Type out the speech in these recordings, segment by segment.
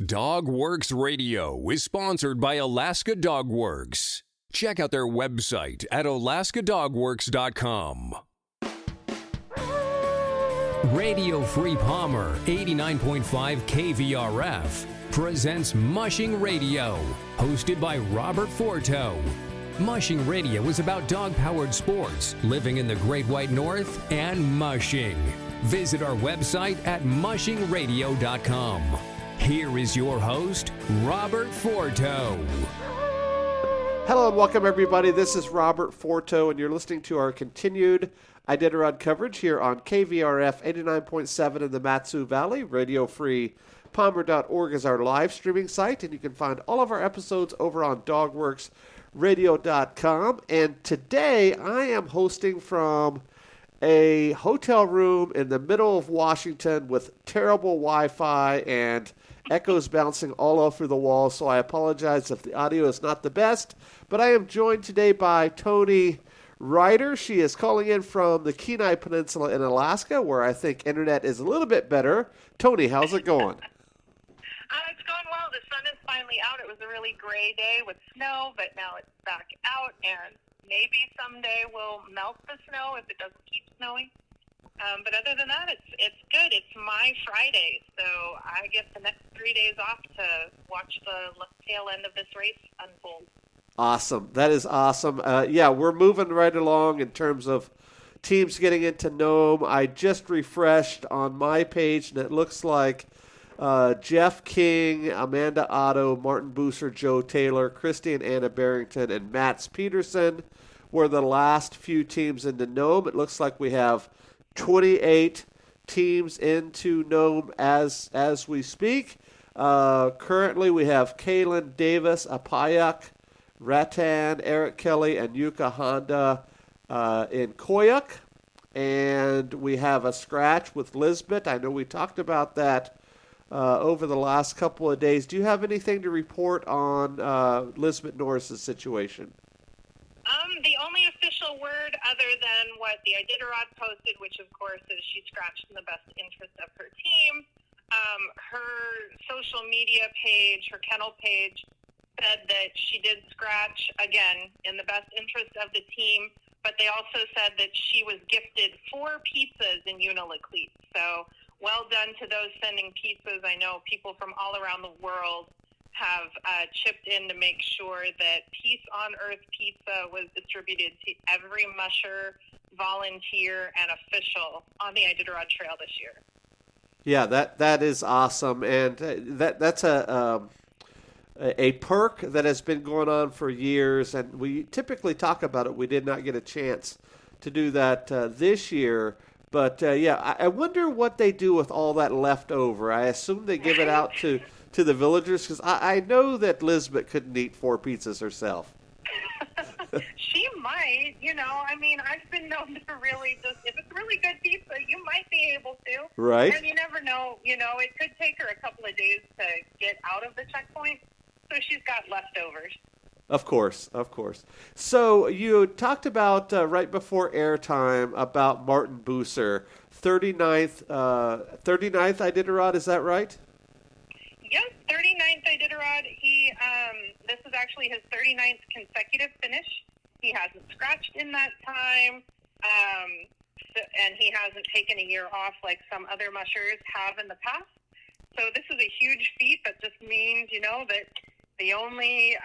Dogworks Radio is sponsored by Alaska Dogworks. Check out their website at alaskadogworks.com. Radio Free Palmer 89.5 KVRF presents Mushing Radio, hosted by Robert Forto. Mushing Radio is about dog-powered sports, living in the Great White North, and mushing. Visit our website at mushingradio.com. Here is your host, Robert Forto. Hello and welcome, everybody. This is Robert Forto, and you're listening to our continued Iditarod coverage here on KVRF 89.7 in the Mat-Su Valley. Radio Free Palmer.org is our live streaming site, and you can find all of our episodes over on dogworksradio.com. And today I am hosting from a hotel room in the middle of Washington with terrible Wi-Fi and echoes bouncing all over the walls, so I apologize if the audio is not the best. But I am joined today by Toni Reitter. She is calling in from the Kenai Peninsula in Alaska, where I think internet is a little bit better. Toni, how's it going? It's going well. The sun is finally out. It was a really gray day with snow, but now it's back out, and maybe someday we'll melt the snow if it doesn't keep snowing. But other than that, it's good. It's my Friday, so I get the next 3 days off to watch the tail end of this race unfold. Awesome. That is awesome. Yeah, we're moving right along in terms of teams getting into Nome. I just refreshed on my page, and it looks like Jeff King, Amanda Otto, Martin Musher, Joe Taylor, Christy and Anna Barrington, and Mats Pettersson were the last few teams into Nome. It looks like we have 28 teams into Nome as we speak. Currently, we have Kaylin Davis, Apayak, Rattan, Eric Kelly, and Yuka Honda in Koyuk. And we have a scratch with Lisbeth. I know we talked about that over the last couple of days. Do you have anything to report on Lisbeth Norris's situation? The only official word other than what the Iditarod posted, which of course is she scratched in the best interest of her team. Her social media page, her kennel page, said that she did scratch, again, in the best interest of the team, but they also said that she was gifted 4 pizzas in Unalakleet. So well done to those sending pizzas. I know people from all around the world have chipped in to make sure that Peace on Earth pizza was distributed to every musher, volunteer, and official on the Iditarod Trail this year. Yeah, that is awesome, and that's a perk that has been going on for years, and we typically talk about it. We did not get a chance to do that this year, but yeah, I wonder what they do with all that left over. I assume they give it out to the villagers, because I know that Lisbeth couldn't eat 4 pizzas herself. She might, I mean, I've been known to really just, if it's really good pizza, you might be able to. Right. And you never know, it could take her a couple of days to get out of the checkpoint, so she's got leftovers. Of course. So you talked about right before airtime about Martin Musher, 39th Iditarod, is that right? Yes, 39th Iditarod. This is actually his 39th consecutive finish. He hasn't scratched in that time, and he hasn't taken a year off like some other mushers have in the past. So this is a huge feat. That just means, that the only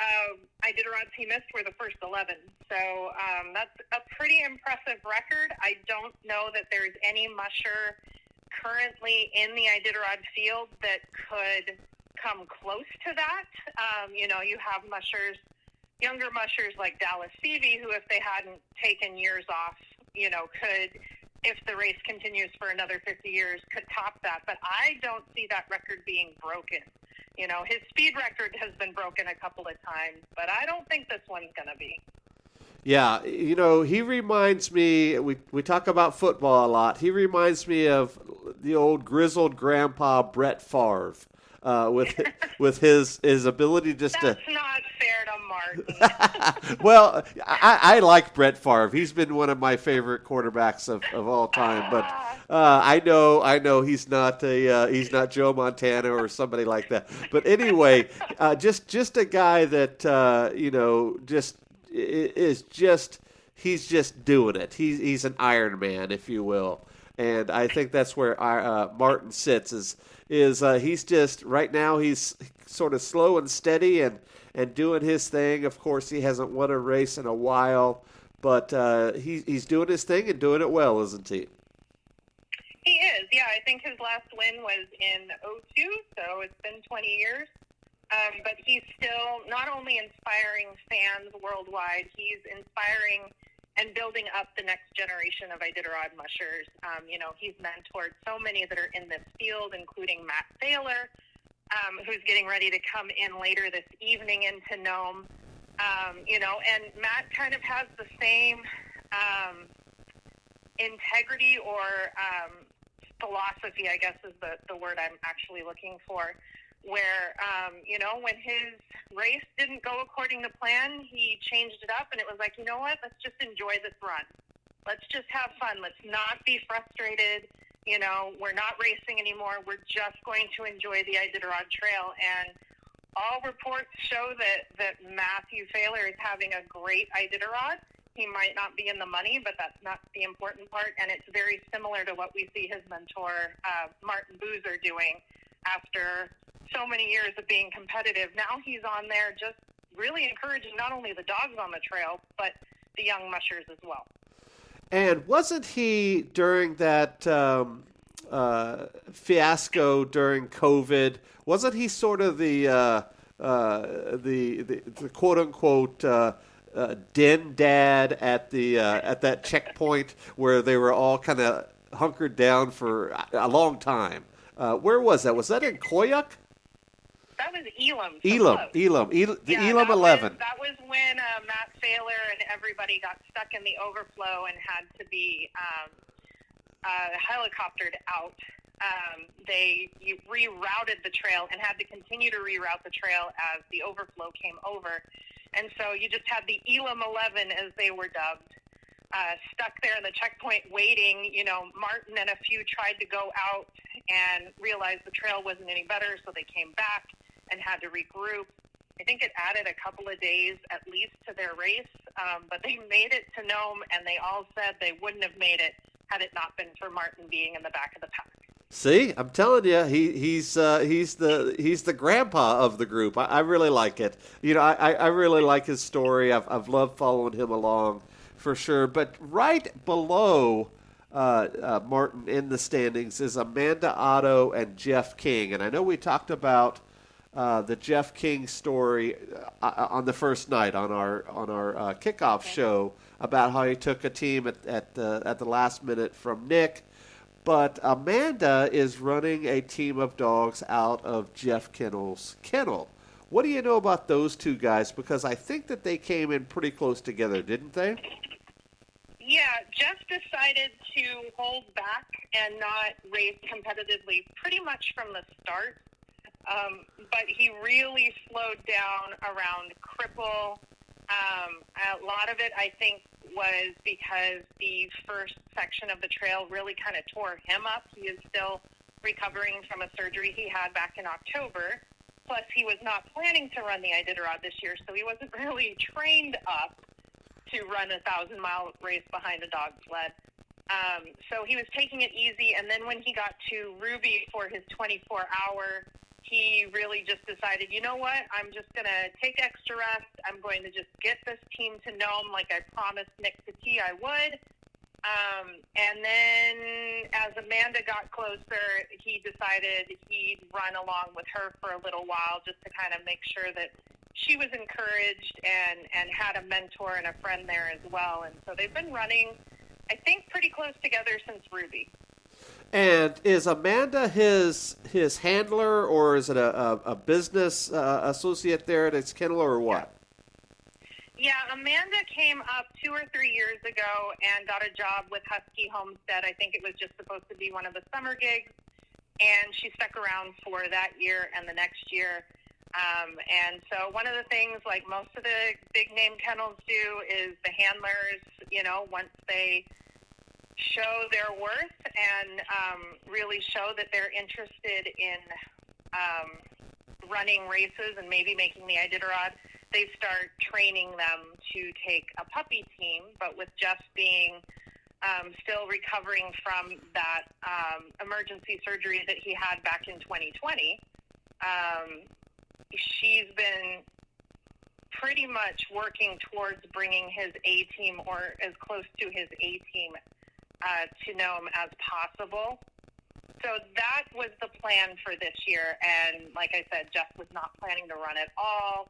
Iditarods he missed were the first 11. So that's a pretty impressive record. I don't know that there's any musher currently in the Iditarod field that could come close to that. You have mushers, younger mushers like Dallas Seavey, who if they hadn't taken years off, could, if the race continues for another 50 years, could top that. But I don't see that record being broken. His speed record has been broken a couple of times, but I don't think this one's going to be. Yeah, he reminds me, we talk about football a lot. He reminds me of the old grizzled grandpa Brett Favre with his ability just That's not fair to Mark. Martin. Well, I like Brett Favre. He's been one of my favorite quarterbacks of all time. But I know he's not Joe Montana or somebody like that. But anyway, just a guy that he's just doing it. He's an Iron Man, if you will. And I think that's where Martin sits. Is he's just right now he's sort of slow and steady and doing his thing. Of course, he hasn't won a race in a while, but he's doing his thing and doing it well, isn't he? He is, yeah. I think his last win was in '02, so it's been 20 years. But he's still not only inspiring fans worldwide, he's inspiring and building up the next generation of Iditarod mushers. He's mentored so many that are in this field, including Matt Thaler, who's getting ready to come in later this evening into Nome. And Matt kind of has the same integrity or philosophy, I guess is the word I'm actually looking for, where, when his race didn't go according to plan, he changed it up, and it was like, you know what, let's just enjoy this run. Let's just have fun. Let's not be frustrated. We're not racing anymore. We're just going to enjoy the Iditarod Trail. And all reports show that Matthew Thaler is having a great Iditarod. He might not be in the money, but that's not the important part. And it's very similar to what we see his mentor, Martin Boozer, doing after so many years of being competitive. Now he's on there just really encouraging not only the dogs on the trail, but the young mushers as well. And wasn't he during that fiasco during COVID? Wasn't he sort of the quote unquote den dad at that checkpoint where they were all kind of hunkered down for a long time? Where was that? Was that in Koyuk? That was Elam. Elam 11. That was when Matt Thaler and everybody got stuck in the overflow and had to be helicoptered out. They rerouted the trail and had to continue to reroute the trail as the overflow came over. And so you just had the Elam 11, as they were dubbed, stuck there in the checkpoint waiting. Martin and a few tried to go out and realized the trail wasn't any better, so they came back and had to regroup. I think it added a couple of days at least to their race, but they made it to Nome, and they all said they wouldn't have made it had it not been for Martin being in the back of the pack. See, I'm telling you, he's the grandpa of the group. I really like it. I really like his story. I've loved following him along for sure. But right below Martin in the standings is Amanda Otto and Jeff King, and I know we talked about the Jeff King story on the first night on our kickoff show about how he took a team at the last minute from Nick. But Amanda is running a team of dogs out of Jeff Kennel's kennel. What do you know about those two guys? Because I think that they came in pretty close together, didn't they? Yeah, Jeff decided to hold back and not race competitively pretty much from the start. But he really slowed down around Cripple. A lot of it, I think, was because the first section of the trail really kind of tore him up. He is still recovering from a surgery he had back in October. Plus, he was not planning to run the Iditarod this year, so he wasn't really trained up to run a 1,000-mile race behind a dog sled. So he was taking it easy, and then when he got to Ruby for his 24-hour, he really just decided, you know what, I'm just going to take extra rest. I'm going to just get this team to Nome like I promised Nick Petit I would. And then as Amanda got closer, he decided he'd run along with her for a little while just to kind of make sure that she was encouraged and had a mentor and a friend there as well. And so they've been running, I think, pretty close together since Ruby. And is Amanda his handler, or is it a business associate there at his kennel, or what? Yeah, Amanda came up 2 or 3 years ago and got a job with Husky Homestead. I think it was just supposed to be one of the summer gigs, and she stuck around for that year and the next year. And so one of the things, like most of the big name kennels do, is the handlers, once they show their worth and really show that they're interested in running races and maybe making the Iditarod, they start training them to take a puppy team. But with Jeff being still recovering from that emergency surgery that he had back in 2020, she's been pretty much working towards bringing his A-team, or as close to his A-team, to Nome as possible. So that was the plan for this year. And like I said, Jeff was not planning to run at all.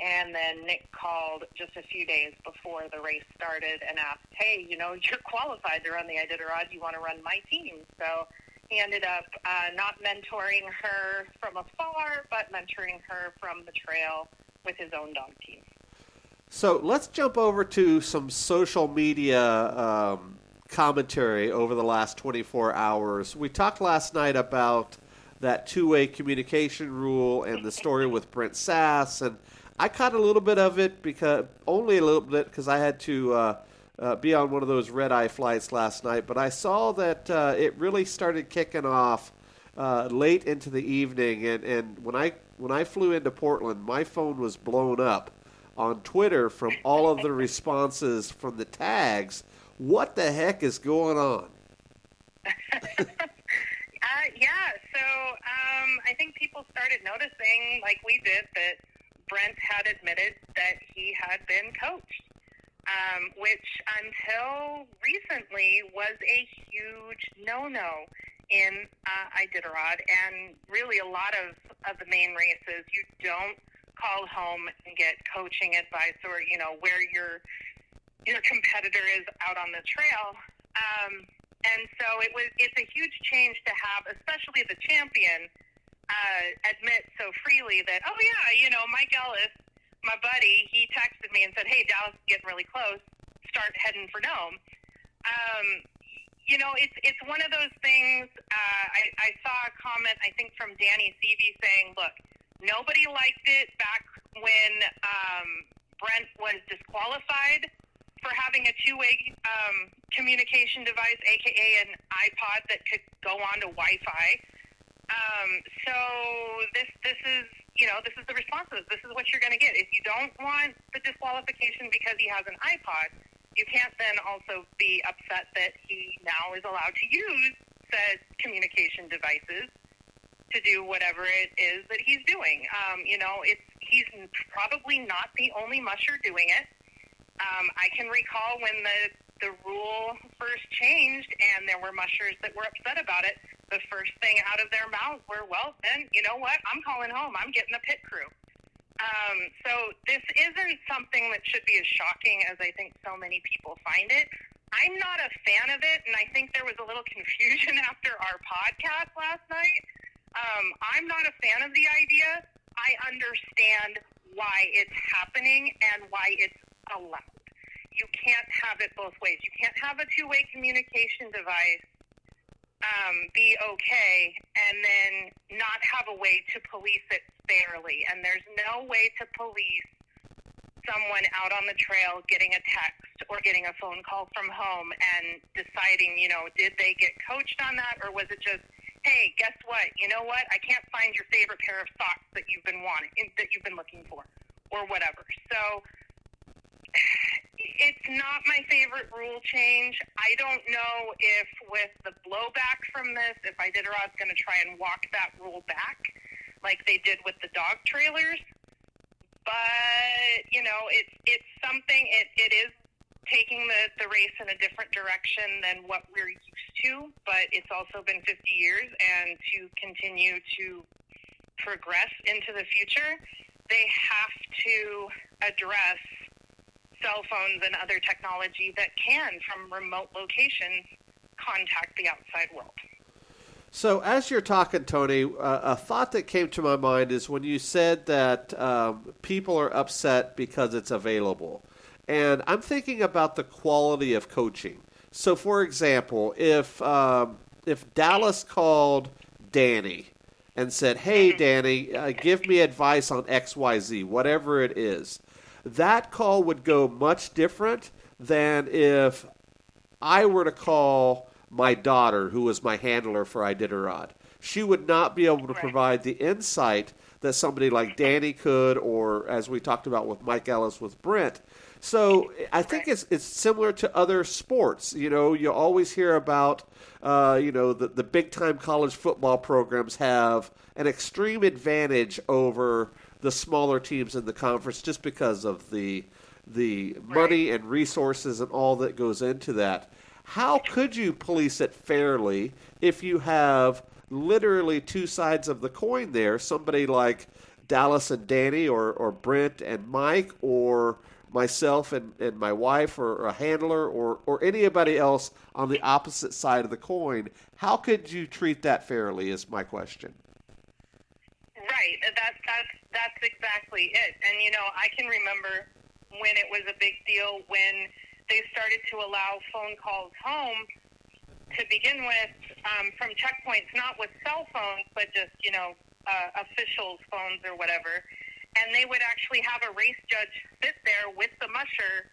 And then Nick called just a few days before the race started and asked, hey, you're qualified to run the Iditarod. You want to run my team? So he ended up not mentoring her from afar, but mentoring her from the trail with his own dog team. So let's jump over to some social media commentary over the last 24 hours. We talked last night about that two-way communication rule and the story with Brent Sass, and I caught a little bit of it, only a little bit, because I had to be on one of those red-eye flights last night. But I saw that it really started kicking off late into the evening, and when I flew into Portland, my phone was blown up on Twitter from all of the responses from the tags. What the heck is going on? I think people started noticing, like we did, that Brent had admitted that he had been coached, which until recently was a huge no-no in Iditarod, and really a lot of the main races. You don't call home and get coaching advice, or where your competitor is out on the trail. And so it's a huge change to have, especially the champion, admit so freely that, oh yeah, Mike Ellis, my buddy, he texted me and said, hey, Dallas is getting really close, start heading for Nome. It's one of those things. I saw a comment, I think, from Danny Seavey saying, look, nobody liked it back when Brent was disqualified for having a two-way communication device, aka an iPod that could go on to Wi-Fi. So this is the response to this. This is what you're going to get. If you don't want the disqualification because he has an iPod, you can't then also be upset that he now is allowed to use said communication devices to do whatever it is that he's doing. He's probably not the only musher doing it. I can recall when the rule first changed and there were mushers that were upset about it, the first thing out of their mouths were, well, then, you know what, I'm calling home. I'm getting a pit crew. So this isn't something that should be as shocking as I think so many people find it. I'm not a fan of it, and I think there was a little confusion after our podcast last night. I'm not a fan of the idea. I understand why it's happening and why it's allowed. You can't have it both ways. You can't have a two-way communication device be okay and then not have a way to police it fairly. And there's no way to police someone out on the trail getting a text or getting a phone call from home and deciding, did they get coached on that, or was it just, hey, guess what? You know what? I can't find your favorite pair of socks that you've been looking for, or whatever. So it's not my favorite rule change. I don't know if with the blowback from this, if Iditarod's going to try and walk that rule back like they did with the dog trailers. But, it's something, it is taking the race in a different direction than what we're used to, but it's also been 50 years, and to continue to progress into the future, they have to address cell phones and other technology that can, from remote locations, contact the outside world. So as you're talking, Toni, a thought that came to my mind is when you said that people are upset because it's available. And I'm thinking about the quality of coaching. So, for example, if Dallas called Danny and said, hey, Danny, give me advice on XYZ, whatever it is, that call would go much different than if I were to call my daughter, who was my handler for Iditarod. She would not be able to provide the insight that somebody like Danny could, or as we talked about with Mike Ellis with Brent. So I think it's similar to other sports. You know, you always hear about, the big-time college football programs have an extreme advantage over the smaller teams in the conference just because of the money and resources and all that goes into that. How could you police it fairly if you have literally two sides of the coin there, somebody like Dallas and Danny or Brent and Mike or myself and my wife or a handler or anybody else on the opposite side of the coin? How could you treat that fairly is my question. Right. That's exactly it. And, I can remember when it was a big deal when they started to allow phone calls home to begin with, from checkpoints, not with cell phones, but just, officials' phones or whatever. And they would actually have a race judge sit there with the musher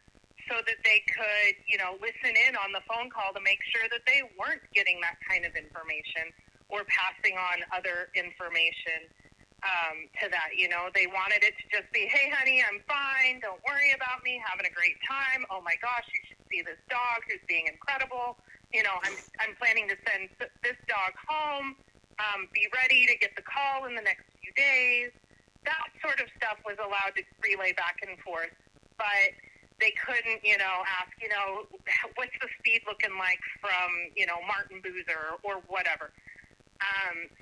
so that they could, listen in on the phone call to make sure that they weren't getting that kind of information or passing on other information to that. They wanted it to just be, hey, honey, I'm fine. Don't worry about me. Having a great time. Oh, my gosh, you should see this dog who's being incredible. I'm planning to send this dog home. Be ready to get the call in the next few days. That sort of stuff was allowed to relay back and forth, but they couldn't, ask, what's the speed looking like from, Martin Boozer or whatever.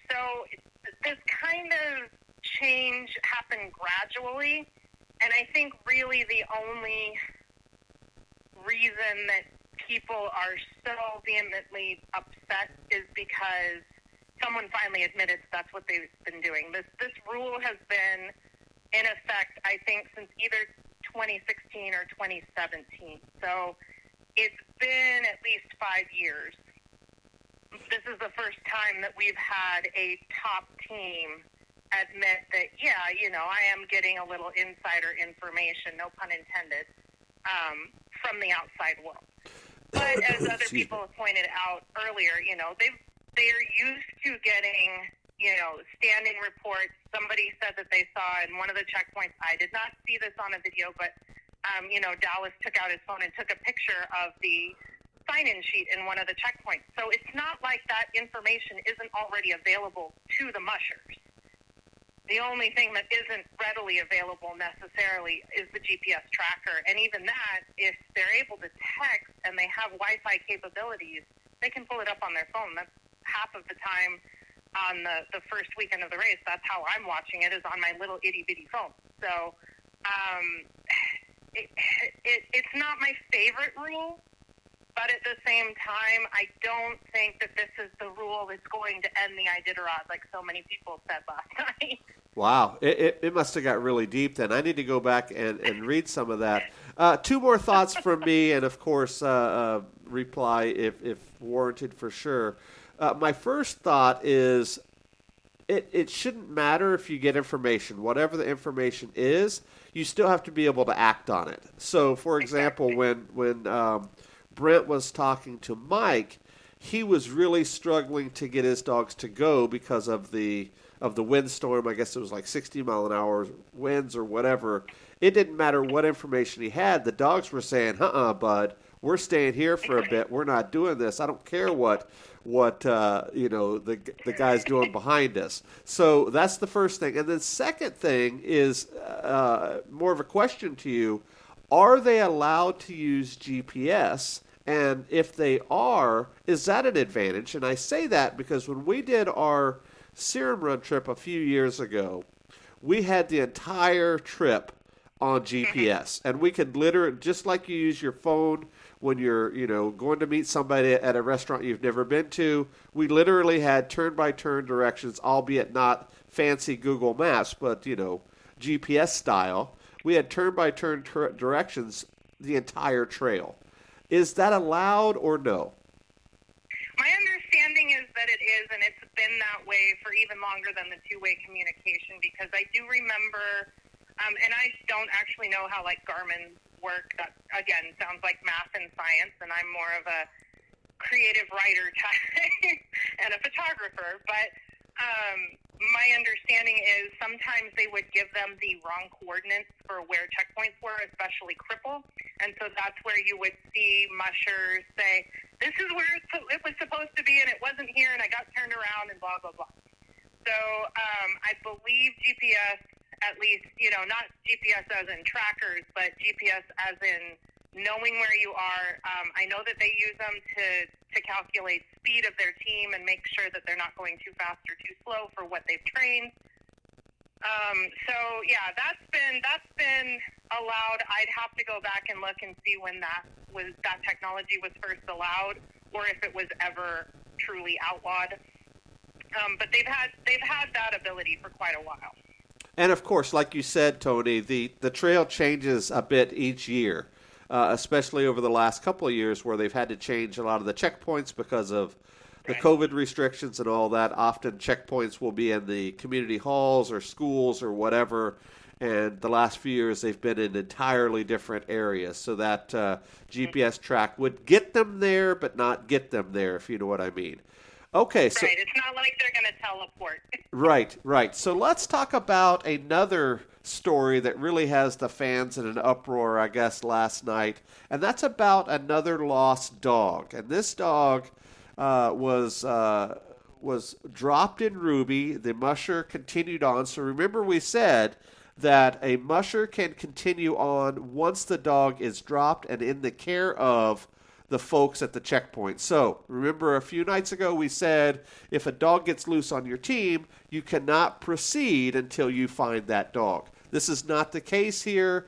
So this kind of change happened gradually, and I think really the only reason that people are so vehemently upset is because someone finally admitted that's what they've been doing. This rule has been in effect, I think, since either 2016 or 2017. So it's been at least 5 years. This is the first time that we've had a top team admit that, I am getting a little insider information, no pun intended, from the outside world. But as other people have pointed out earlier, they're used to getting, standing reports. Somebody said that they saw in one of the checkpoints, I did not see this on a video, but, Dallas took out his phone and took a picture of the sign-in sheet in one of the checkpoints. So it's not like that information isn't already available to the mushers. The only thing that isn't readily available necessarily is the GPS tracker. And even that, if they're able to text and they have Wi-Fi capabilities, they can pull it up on their phone. That's half of the time on the first weekend of the race. That's how I'm watching it, is on my little itty-bitty phone. So it's not my favorite rule, but at the same time, I don't think that this is the rule that's going to end the Iditarod like so many people said last night. Wow. It must have got really deep then. I need to go back and read some of that. Two more thoughts from me, and of course, reply if warranted for sure. My first thought is it shouldn't matter if you get information. Whatever the information is, you still have to be able to act on it. So, for example, when Brent was talking to Mike, he was really struggling to get his dogs to go because of the windstorm. I guess it was like 60-mile-an-hour winds or whatever. It didn't matter what information he had. The dogs were saying, bud, we're staying here for a bit. We're not doing this. I don't care what the guy's doing behind us. So that's the first thing. And the second thing is more of a question to you. Are they allowed to use GPS? And if they are, is that an advantage? And I say that because when we did our Serum Run trip a few years ago, we had the entire trip on GPS. And we could literally, just like you use your phone when you're, going to meet somebody at a restaurant you've never been to, we literally had turn-by-turn directions, albeit not fancy Google Maps, but, GPS style. We had turn-by-turn directions the entire trail. Is that allowed or no? My understanding is that it is, and it's been that that way for even longer than the two-way communication, because I do remember, and I don't actually know how, like, Garmin's work. That, again, sounds like math and science, and I'm more of a creative writer type and a photographer. But my understanding is sometimes they would give them the wrong coordinates for where checkpoints were, especially cripple. And so that's where you would see mushers say, this is where it was supposed to be, and it wasn't here, and I got turned around, and blah, blah, blah. So I believe GPS, at least, not GPS as in trackers, but GPS as in knowing where you are. I know that they use them to calculate speed of their team and make sure that they're not going too fast or too slow for what they've trained. So yeah, that's been allowed. I'd have to go back and look and see when that technology was first allowed, or if it was ever truly outlawed. But they've had that ability for quite a while. And of course, like you said, Toni, the trail changes a bit each year. Especially over the last couple of years where they've had to change a lot of the checkpoints because of the COVID restrictions and all that. Often checkpoints will be in the community halls or schools or whatever, and the last few years they've been in entirely different areas, so that GPS track would get them there but not get them there, if you know what I mean. Okay, so right, it's not like they're going to teleport. Right. So let's talk about another story that really has the fans in an uproar, I guess, last night, and that's about another lost dog. And this dog was dropped in Ruby. The musher continued on. So remember, we said that a musher can continue on once the dog is dropped and in the care of the folks at the checkpoint. So remember, a few nights ago we said if a dog gets loose on your team, you cannot proceed until you find that dog. This is not the case here.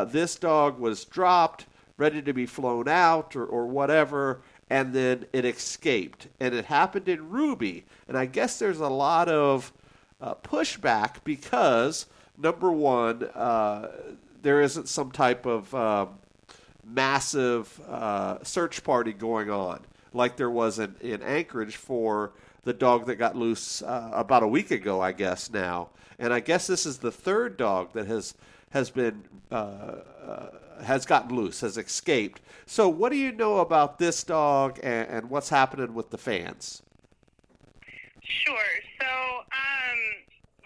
This dog was dropped, ready to be flown out or whatever, and then it escaped. And it happened in Ruby. And I guess there's a lot of pushback because, number one, there isn't some type of massive search party going on like there was in Anchorage for the dog that got loose about a week ago, I guess now. And I guess this is the third dog that has gotten loose, has escaped. So what do you know about this dog and what's happening with the fans? Sure. So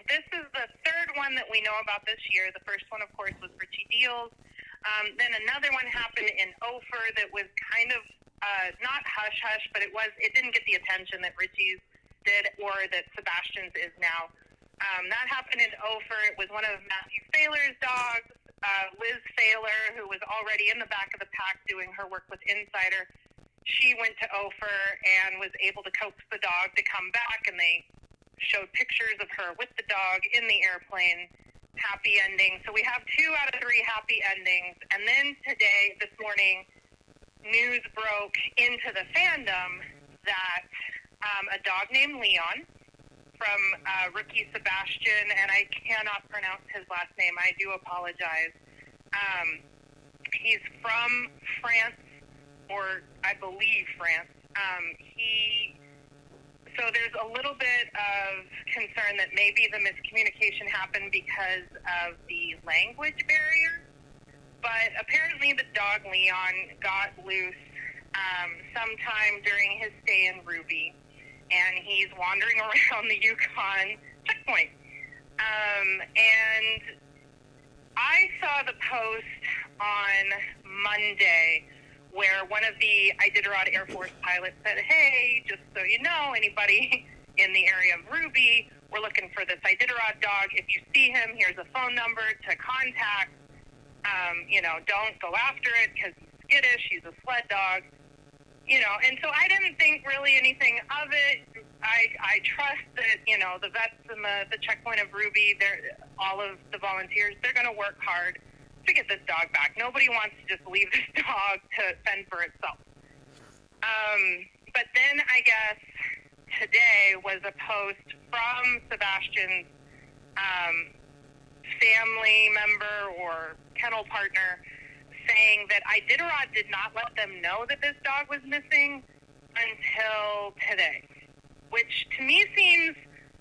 this is the third one that we know about this year. The first one, of course, was Richie Deals. Then another one happened in Ophir that was kind of not hush-hush, but it didn't get the attention that Richie's did or that Sebastian's is now. That happened in Ophir. It was one of Matthew Thaler's dogs. Liz Thaler, who was already in the back of the pack doing her work with Insider, she went to Ophir and was able to coax the dog to come back, and they showed pictures of her with the dog in the airplane. Happy ending. So we have 2 out of 3 happy endings. And then today, this morning, news broke into the fandom that a dog named Leon from rookie Sebastian, and I cannot pronounce his last name. I do apologize. He's from France, or I believe France. So there's a little bit of concern that maybe the miscommunication happened because of the language barrier. But apparently the dog Leon got loose sometime during his stay in Ruby, and he's wandering around the Yukon checkpoint. And I saw the post on Monday where one of the Iditarod Air Force pilots said, hey, just so you know, anybody in the area of Ruby, we're looking for this Iditarod dog. If you see him, here's a phone number to contact. Don't go after it because he's skittish. He's a sled dog. And so I didn't think really anything of it. I trust that, the vets and the checkpoint of Ruby, all of the volunteers, they're going to work hard to get this dog back. Nobody wants to just leave this dog to fend for itself. But then I guess today was a post from Sebastian's family member or kennel partner saying that Iditarod did not let them know that this dog was missing until today, which to me seems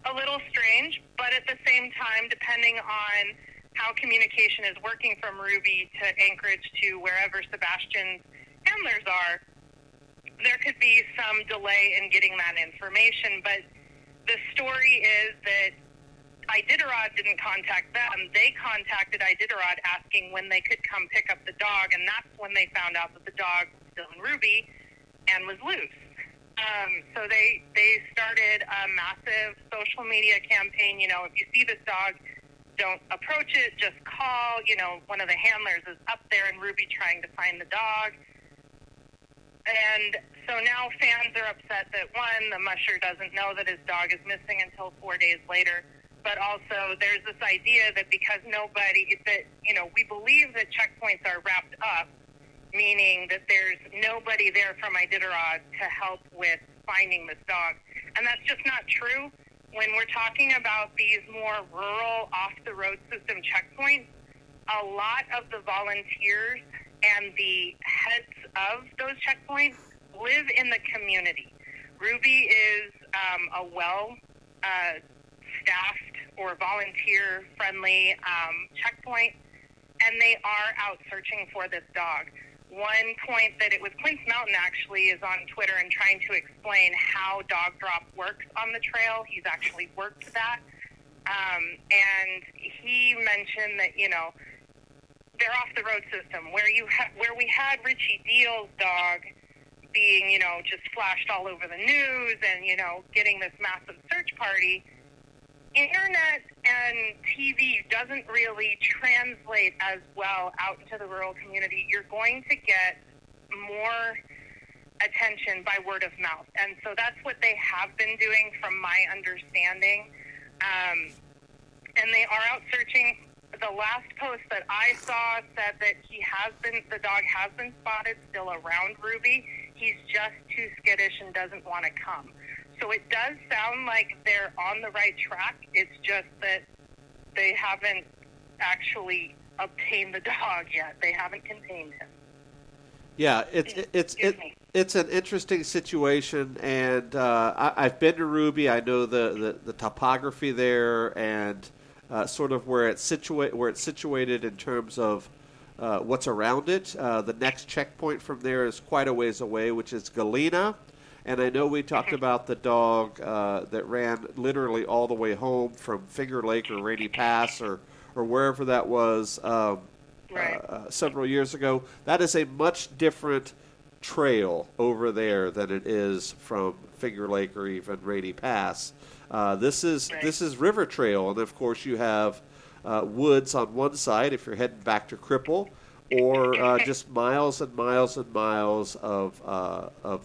a little strange, but at the same time, depending on how communication is working from Ruby to Anchorage to wherever Sebastian's handlers are, there could be some delay in getting that information. But the story is that Iditarod didn't contact them. They contacted Iditarod asking when they could come pick up the dog, and that's when they found out that the dog was still in Ruby and was loose. So they started a massive social media campaign. You know, if you see this dog, don't approach it, just call. You know, one of the handlers is up there in Ruby trying to find the dog. And so now fans are upset that, one, the musher doesn't know that his dog is missing until 4 days later. But also there's this idea that because we believe that checkpoints are wrapped up, meaning that there's nobody there from Iditarod to help with finding this dog. And that's just not true. When we're talking about these more rural, off-the-road system checkpoints, a lot of the volunteers and the heads of those checkpoints live in the community. Ruby is a well-staffed or volunteer-friendly checkpoint, and they are out searching for this dog. One point that it was Quince Mountain actually is on Twitter and trying to explain how dog drop works on the trail. He's actually worked that. And he mentioned that, you know, they're off the road system where we had Richie Deal's dog being, you know, just flashed all over the news and, you know, getting this massive search party. Internet and TV doesn't really translate as well out into the rural community. You're going to get more attention by word of mouth. And so that's what they have been doing from my understanding. And they are out searching. The last post that I saw said that the dog has been spotted still around Ruby. He's just too skittish and doesn't want to come. So it does sound like they're on the right track. It's just that they haven't actually obtained the dog yet. They haven't contained him. Yeah, it's an interesting situation, and I've been to Ruby. I know the topography there and sort of where it's situated in terms of what's around it. The next checkpoint from there is quite a ways away, which is Galena. And I know we talked about the dog that ran literally all the way home from Finger Lake or Rainy Pass or wherever that was several years ago. That is a much different trail over there than it is from Finger Lake or even Rainy Pass. This is River Trail, and of course you have woods on one side if you're heading back to Cripple, or just miles and miles and miles of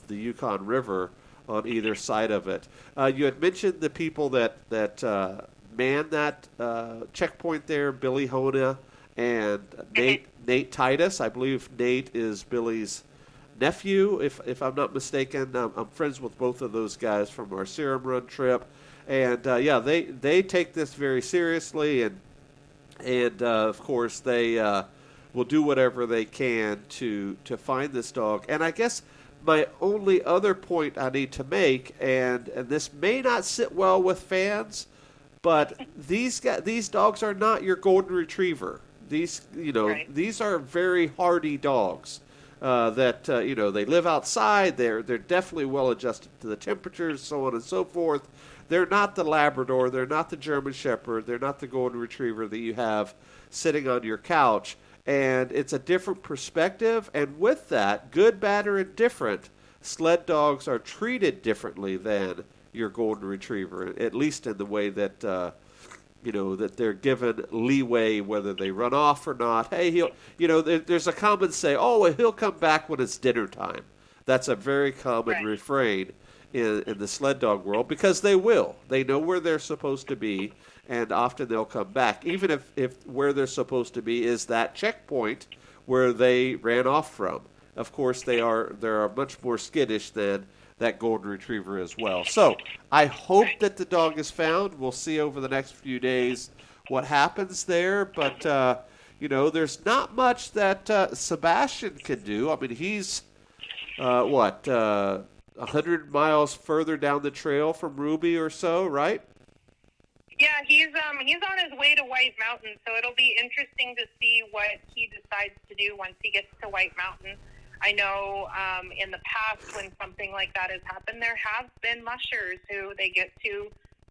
the Yukon River on either side of it. You had mentioned the people that man that checkpoint there, Billy Hona and Nate Titus. I believe Nate is Billy's nephew, if I'm not mistaken. I'm friends with both of those guys from our Serum Run trip. And, they take this very seriously, and of course, they will do whatever they can to find this dog. And I guess my only other point I need to make, and this may not sit well with fans, but these dogs are not your golden retriever. These are very hardy dogs that they live outside. They're definitely well adjusted to the temperatures, so on and so forth. They're not the Labrador. They're not the German Shepherd. They're not the golden retriever that you have sitting on your couch. And it's a different perspective. And with that, good, bad, or indifferent, sled dogs are treated differently than your golden retriever, at least in the way that that they're given leeway whether they run off or not. Hey, there's a common say, he'll come back when it's dinner time. That's a very common refrain in the sled dog world, because they will. They know where they're supposed to be, and often they'll come back, even if where they're supposed to be is that checkpoint where they ran off from. Of course, they are much more skittish than that golden retriever as well. So I hope that the dog is found. We'll see over the next few days what happens there, but there's not much that Sebastian can do. I mean, he's 100 miles further down the trail from Ruby or so, right? Yeah, he's on his way to White Mountain, so it'll be interesting to see what he decides to do once he gets to White Mountain. I know in the past when something like that has happened, there have been mushers who they get to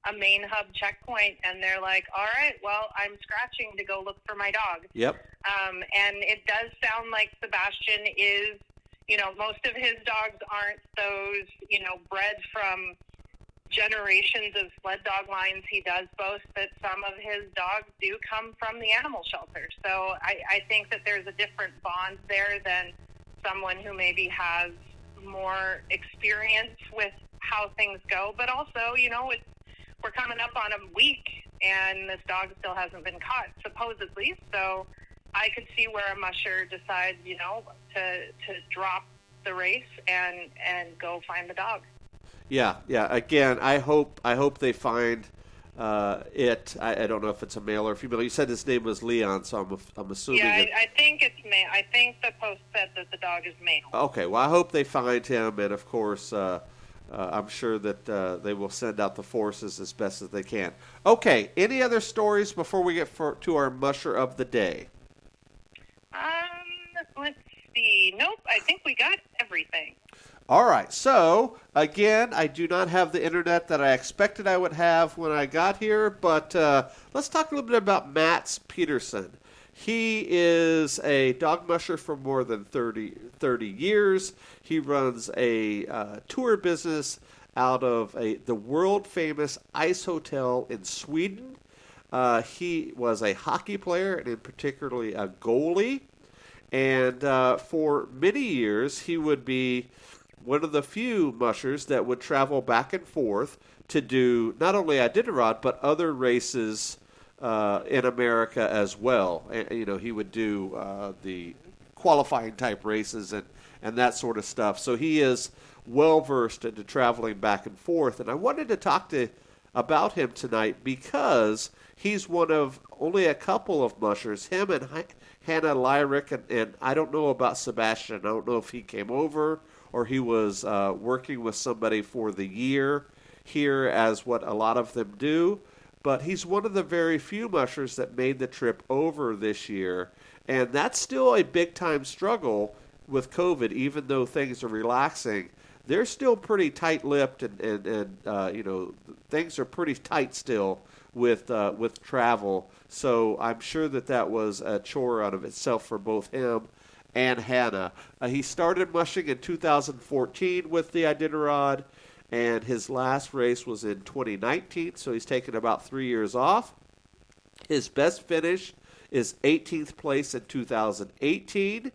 a main hub checkpoint and they're like, all right, well, I'm scratching to go look for my dog. Yep. And it does sound like Sebastian is, most of his dogs aren't those, bred from generations of sled dog lines. He does boast that some of his dogs do come from the animal shelter. So I think that there's a different bond there than someone who maybe has more experience with how things go. But also, we're coming up on a week, and this dog still hasn't been caught, supposedly. So I could see where a musher decides, to drop the race and go find the dog. Yeah. Again, I hope they find it. I don't know if it's a male or a female. You said his name was Leon, so I'm assuming. Yeah, I think it's male. I think the post said that the dog is male. Okay, well, I hope they find him, and of course, I'm sure that they will send out the forces as best as they can. Okay, any other stories before we get to our musher of the day? Let's see. Nope, I think we got everything. All right, so again, I do not have the internet that I expected I would have when I got here, but let's talk a little bit about Pettersson. He is a dog musher for more than 30 years. He runs a tour business out of the world-famous ice hotel in Sweden. He was a hockey player, and in particularly a goalie. And for many years, he would be one of the few mushers that would travel back and forth to do not only Iditarod, but other races in America as well. And, he would do the qualifying type races and that sort of stuff. So he is well versed into traveling back and forth. And I wanted to talk about him tonight because he's one of only a couple of mushers, him and Hannah Lyric, and I don't know about Sebastian. I don't know if he came over or he was working with somebody for the year here, as what a lot of them do. But he's one of the very few mushers that made the trip over this year. And that's still a big-time struggle with COVID, even though things are relaxing. They're still pretty tight-lipped, and things are pretty tight still with travel. So I'm sure that was a chore out of itself for both him and Hannah. He started mushing in 2014 with the Iditarod, and his last race was in 2019, so he's taken about 3 years off. His best finish is 18th place in 2018,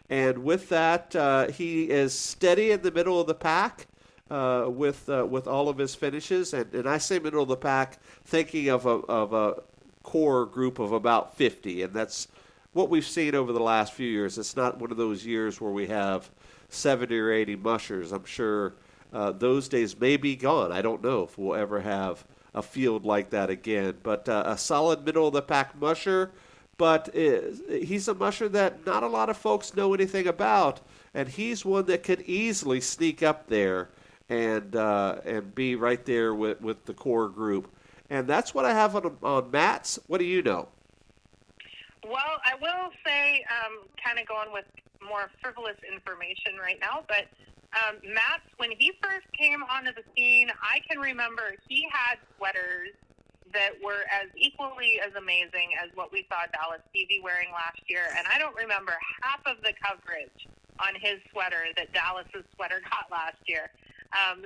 and with that, he is steady in the middle of the pack with all of his finishes. And I say middle of the pack, thinking of a core group of about 50, and that's what we've seen over the last few years. It's not one of those years where we have 70 or 80 mushers. I'm sure those days may be gone. I don't know if we'll ever have a field like that again. But a solid middle-of-the-pack musher, but he's a musher that not a lot of folks know anything about, and he's one that could easily sneak up there and be right there with the core group. And that's what I have on Matt's. What do you know? Well, I will say, kind of going with more frivolous information right now, but Matt, when he first came onto the scene, I can remember he had sweaters that were as equally as amazing as what we saw Dallas Stevie wearing last year, and I don't remember half of the coverage on his sweater that Dallas's sweater got last year.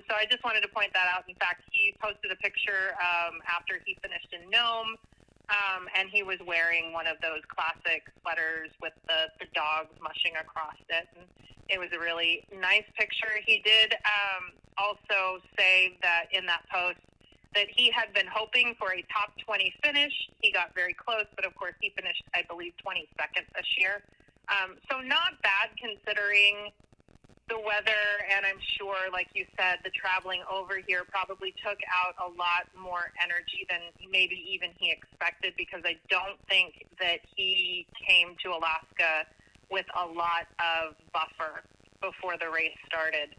So I just wanted to point that out. In fact, he posted a picture after he finished in Nome, and he was wearing one of those classic sweaters with the dogs mushing across it. And it was a really nice picture. He did also say that in that post that he had been hoping for a top 20 finish. He got very close, but of course he finished, I believe, 22nd this year. So not bad considering the weather, and I'm sure, like you said, the traveling over here probably took out a lot more energy than maybe even he expected, because I don't think that he came to Alaska with a lot of buffer before the race started.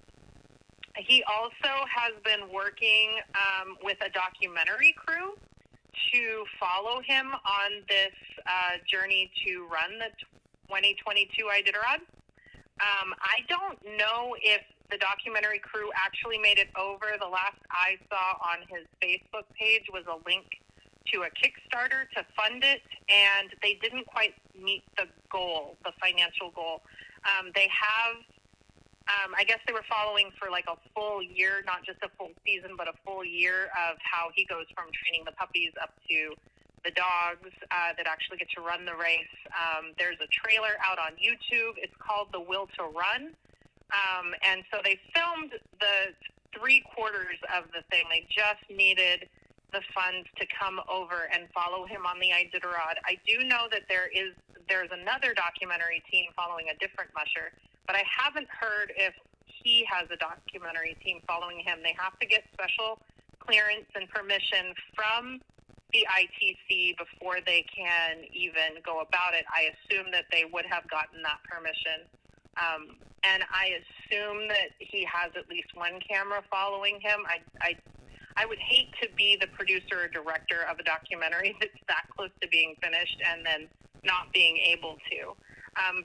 He also has been working with a documentary crew to follow him on this journey to run the 2022 Iditarod. I don't know if the documentary crew actually made it over. The last I saw on his Facebook page was a link to a Kickstarter to fund it, and they didn't quite meet the goal, the financial goal. They have, I guess they were following for like a full year, not just a full season, but a full year of how he goes from training the puppies up to the dogs that actually get to run the race. There's a trailer out on YouTube. It's called The Will to Run. And so they filmed the 3/4 of the thing. They just needed the funds to come over and follow him on the Iditarod. I do know that there's another documentary team following a different musher, but I haven't heard if he has a documentary team following him. They have to get special clearance and permission from the ITC before they can even go about it. I assume that they would have gotten that permission. And I assume that he has at least one camera following him. I would hate to be the producer or director of a documentary that's that close to being finished and then not being able to.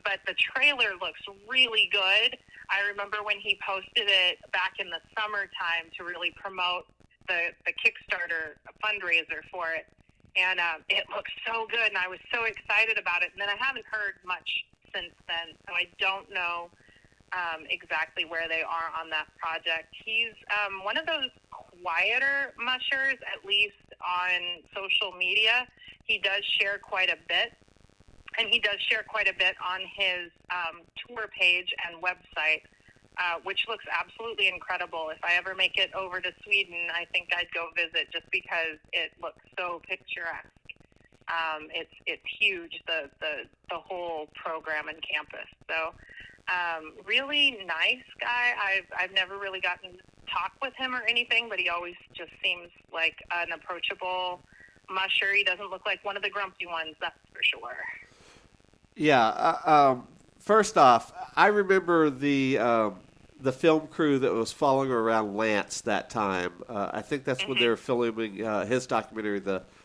But the trailer looks really good. I remember when he posted it back in the summertime to really promote the Kickstarter fundraiser for it. And it looks so good, and I was so excited about it. And then I haven't heard much since then, so I don't know exactly where they are on that project. He's one of those quieter mushers, at least on social media. He does share quite a bit, and he does share quite a bit on his tour page and website, which looks absolutely incredible. If I ever make it over to Sweden, I think I'd go visit just because it looks so picturesque. It's huge, the whole program and campus. So really nice guy. I've never really gotten to talk with him or anything, but he always just seems like an approachable musher. He doesn't look like one of the grumpy ones, that's for sure. Yeah. First off, I remember the film crew that was following around Lance that time. I think that's when they were filming his documentary,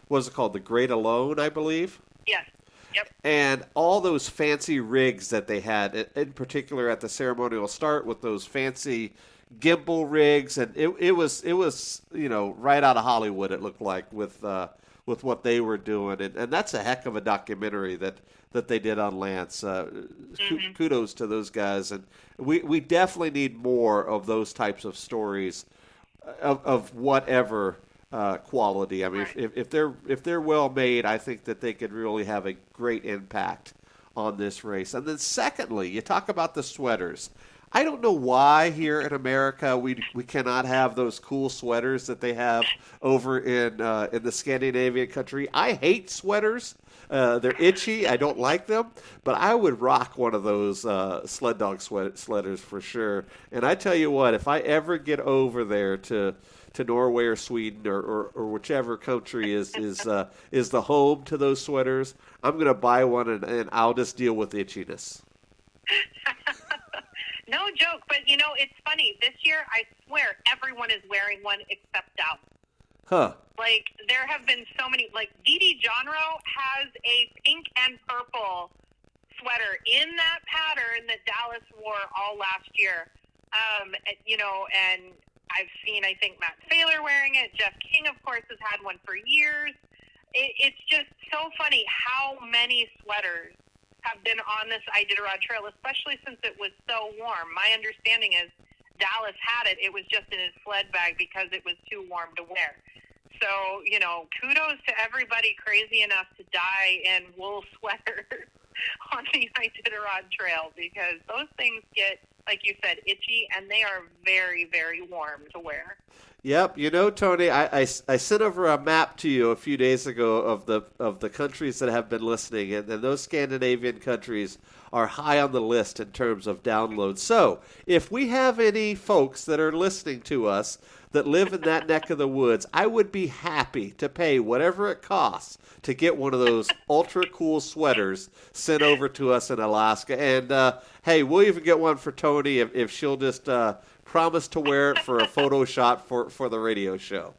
what is it called? The Great Alone, I believe? Yes. Yep. And all those fancy rigs that they had, in particular at the ceremonial start with those fancy gimbal rigs, and it was right out of Hollywood. It looked like with what they were doing, and that's a heck of a documentary that they did on Lance. Kudos to those guys, and we definitely need more of those types of stories of whatever quality. I mean, right. if they're well made, I think that they could really have a great impact on this race. And then secondly, you talk about the sweaters. I don't know why here in America we cannot have those cool sweaters that they have over in the Scandinavian country. I hate sweaters. They're itchy. I don't like them. But I would rock one of those sled dog sweaters for sure. And I tell you what, if I ever get over there to Norway or Sweden or whichever country is the home to those sweaters, I'm going to buy one and I'll just deal with itchiness. No joke, but it's funny. This year, I swear, everyone is wearing one except Dallas. Huh. Like, there have been so many. Like, Didi Johnro has a pink and purple sweater in that pattern that Dallas wore all last year. And I've seen, I think, Matt Saylor wearing it. Jeff King, of course, has had one for years. It's just so funny how many sweaters have been on this Iditarod trail, especially since it was so warm. My understanding is Dallas had it. It was just in his sled bag because it was too warm to wear. So, kudos to everybody crazy enough to dye in wool sweaters on the Iditarod trail, because those things get, like you said, itchy, and they are very, very warm to wear. Yep, Toni, I sent over a map to you a few days ago of the countries that have been listening, and those Scandinavian countries are high on the list in terms of downloads. So, if we have any folks that are listening to us that live in that neck of the woods, I would be happy to pay whatever it costs to get one of those ultra cool sweaters sent over to us in Alaska. And hey, we'll even get one for Toni if she'll just promise to wear it for a photo shot for the radio show.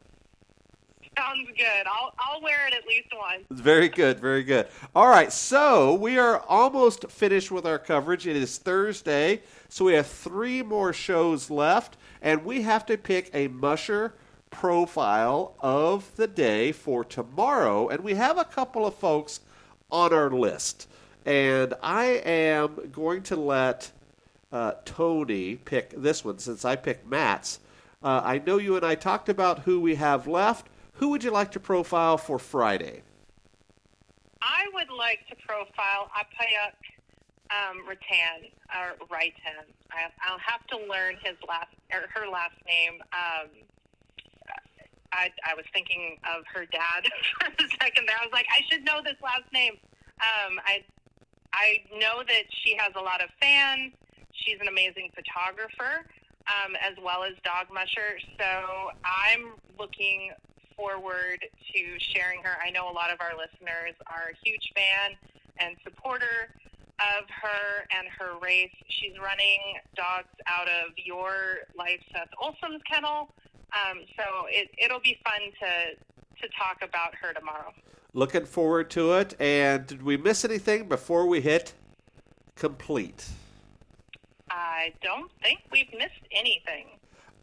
Sounds good. I'll wear it at least once. Very good, very good. All right, so we are almost finished with our coverage. It is Thursday, so we have 3 more shows left, and we have to pick a Musher profile of the day for tomorrow, and we have a couple of folks on our list. And I am going to let Toni pick this one since I picked Matt's. I know you and I talked about who we have left. Who would you like to profile for Friday? I would like to profile Apayuk Reitter. I'll have to learn her last name. I was thinking of her dad for a second there. I was like, I should know this last name. I know that she has a lot of fans. She's an amazing photographer, as well as dog musher. So I'm looking forward to sharing her. I know a lot of our listeners are a huge fan and supporter of her and her race. She's running dogs out of your life, Seth Olson's kennel. So it'll be fun to talk about her tomorrow. Looking forward to it. And did we miss anything before we hit complete? I don't think we've missed anything.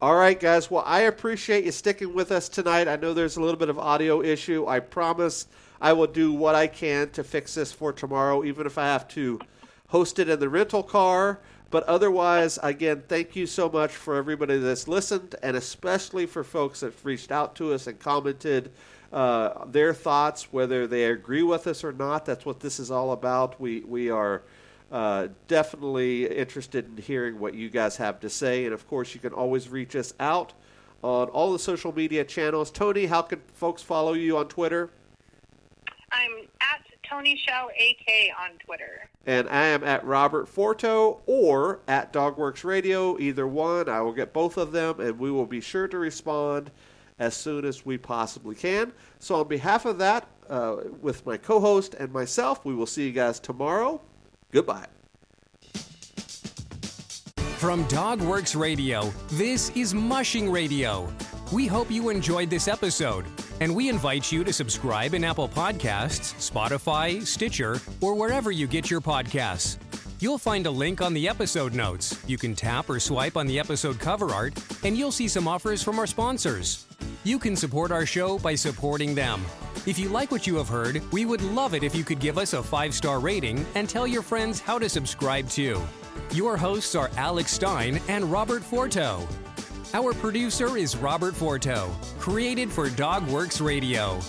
All right, guys. Well, I appreciate you sticking with us tonight. I know there's a little bit of audio issue. I promise I will do what I can to fix this for tomorrow, even if I have to host it in the rental car. But otherwise, again, thank you so much for everybody that's listened, and especially for folks that reached out to us and commented their thoughts, whether they agree with us or not. That's what this is all about. We are definitely interested in hearing what you guys have to say. And, of course, you can always reach us out on all the social media channels. Toni, how can folks follow you on Twitter? I'm at Toni Shell AK on Twitter. And I am at Robert Forto or at Dogworks Radio, either one. I will get both of them, and we will be sure to respond as soon as we possibly can. So on behalf of that, with my co-host and myself, we will see you guys tomorrow. Goodbye. From Dogworks Radio, this is Mushing Radio. We hope you enjoyed this episode, and we invite you to subscribe in Apple Podcasts, Spotify, Stitcher, or wherever you get your podcasts. You'll find a link on the episode notes. You can tap or swipe on the episode cover art, and you'll see some offers from our sponsors. You can support our show by supporting them. If you like what you have heard, we would love it if you could give us a 5-star rating and tell your friends how to subscribe too. Your hosts are Alex Stein and Robert Forto. Our producer is Robert Forto, created for Dogworks Radio.